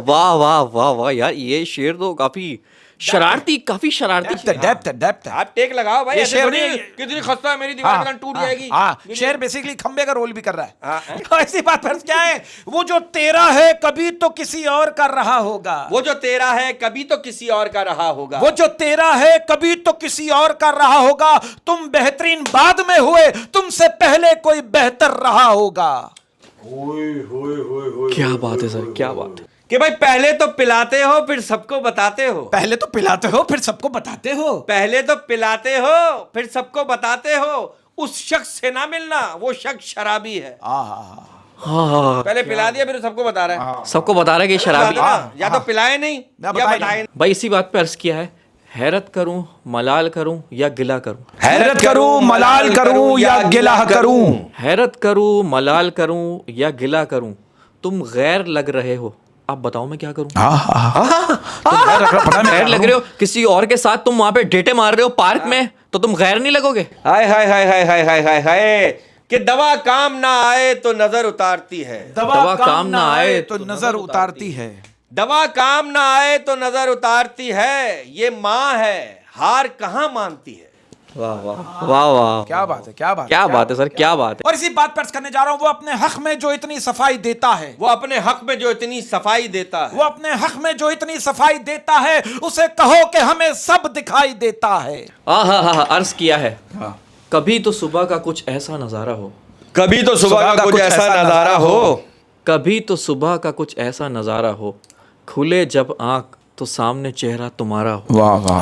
वाह वाह वाह वाह यार, ये शेर तो काफी शरारती, काफी शरारती। डेप्थ। आप टेक लगाओ भाई, ये ऐसे शेर थोड़ी नहीं, कितनी खस्ता है मेरी दीवार बदन टूट जाएगी। शेर बेसिकली खंबे का रोल भी कर रहा हाँ, है। ऐसी बात पर क्या है, वो जो तेरा है कभी तो किसी और का रहा होगा, वो जो तेरा है कभी तो किसी और का रहा होगा, वो जो तेरा है कभी तो किसी और का रहा होगा, तुम बेहतरीन बाद में हुए, तुमसे पहले कोई बेहतर रहा होगा। क्या बात है सर, क्या बात है। कि भाई पहले तो पिलाते हो फिर सबको बताते हो, पहले तो पिलाते हो फिर सबको बताते हो, पहले तो पिलाते हो फिर सबको बताते हो, उस शख्स से ना मिलना, वो शख्स शराबी है। हाँ पहले पिला दिया फिर सबको बता रहा है। सबको बता रहा है कि शराबी। या तो पिलाए नहीं या बताए बताए नहीं। भाई इसी बात पे अर्ज किया है, हैरत करूं मलाल करूं या गिला करूं, हैरत करूं मलाल करूं या गिला करूं, हैरत करूं मलाल करूं या गिला करूं, तुम गैर लग रहे हो, आप बताओ मैं क्या करूं। गैर लग रहे हो किसी और के साथ, तुम वहां पे डेटे मार रहे हो पार्क में, तो तुम गैर नहीं लगोगे। हाय हाय हाय हाय हाय हाय हाय हाय, कि दवा काम ना आए तो नजर उतारती है, दवा काम ना आए तो नजर उतारती है, दवा काम ना आए तो नजर उतारती है, ये माँ है हार कहाँ मानती है। वाह वाह वाह वाह, क्या बात है, क्या बात है, क्या बात है सर, क्या बात है। और इसी बात पर करने जा रहा हूं, वो अपने हक में जो इतनी सफाई देता है, वो अपने हक में जो इतनी सफाई देता है, वो अपने हक में जो इतनी सफाई देता है, उसे कहो कि हमें सब दिखाई देता है। हाँ अर्ज किया है, कभी तो सुबह का कुछ ऐसा नजारा हो, कभी तो सुबह का कुछ ऐसा नजारा हो, कभी तो सुबह का कुछ ऐसा नजारा हो, खुले जब आंख तो सामने चेहरा तुम्हारा हो। वाह वाह,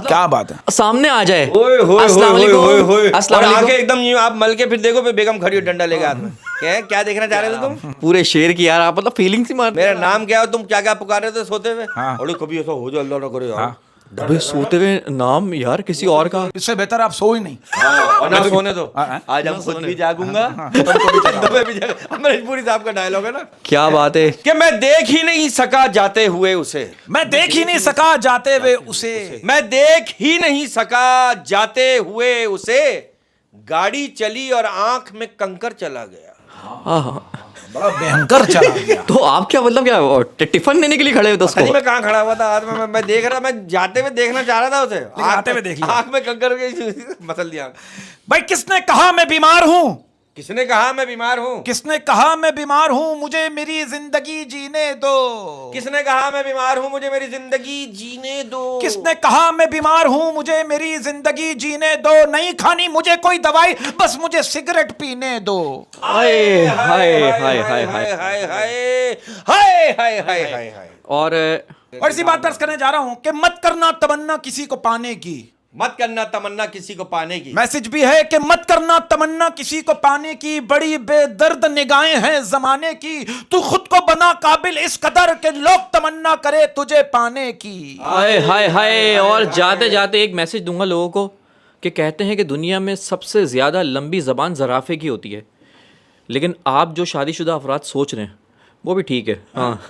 क्या बात है। सामने आ जाए, ओए होए अस्सलाम होए होए होए, अस्सलाम और वालेकुम। आगे एकदम यूं आप मल के फिर देखो, फिर बेगम खड़ी हो डंडा लेके हाथ में, क्या देखना चाह रहे थे तुम? पूरे शेर की यार आप मतलब फीलिंग सी मार। मेरा नाम क्या है, तुम क्या क्या पुकार रहे थे सोते हुए? हाँ। अरे कभी ऐसा हो जाए, अल्लाह ना करे यार। अबे सोते हुए नाम यार किसी और का। इससे बेहतर आप सो ही नहीं। और ना सोने दो, हाँ, हाँ। आज हम खुद भी जागूंगा, तुम्हें भी जाग। मजबूरी साहब का डायलॉग है ना, क्या बात है। कि मैं देख ही नहीं सका जाते हुए उसे, मैं देख ही नहीं सका जाते हुए उसे, मैं देख ही नहीं सका जाते हुए उसे, गाड़ी चली और आंख में कंकर चला गया। हाँ बड़ा भयंकर चला गया। तो आप क्या मतलब क्या टिफिन लेने के लिए खड़े हुए थे पता नहीं उसको? मैं कहाँ खड़ा हुआ था आज, मैं देख रहा, मैं जाते हुए देखना चाह रहा था उसे, आते हुए देख लिया। आंख में कंकर के मसल दिया। भाई किसने कहा मैं बीमार हूं, किसने कहा मैं बीमार हूँ, किसने कहा मैं बीमार हूं, मुझे मेरी जिंदगी जीने दो, किसने कहा मैं बीमार हूँ, मुझे मेरी जिंदगी जीने दो, किसने कहा मैं बीमार हूं, मुझे मेरी जिंदगी जीने दो, नहीं खानी मुझे कोई दवाई, बस मुझे सिगरेट पीने दो। हाय हाय हाय हाय हाय। हाय हाय हाय हाय हाय हाय हाय। और और इसी बात पर करने जा रहा हूं कि मत करना तमन्ना किसी को पाने की, मत करना तमन्ना किसी को पाने की। मैसेज भी है कि मत करना तमन्ना किसी को पाने की, बड़ी बेदर्द निगाहें हैं जमाने की, तू खुद को बना काबिल इस कदर के लोग तमन्ना करे तुझे पाने की। हाय हाय हाय। और जाते जाते एक मैसेज दूंगा लोगों को कि कहते हैं कि दुनिया में सबसे ज़्यादा लंबी ज़बान ज़राफ़े की होती है, लेकिन आप जो शादीशुदा अफराद सोच रहे हैं वो भी ठीक है। हाँ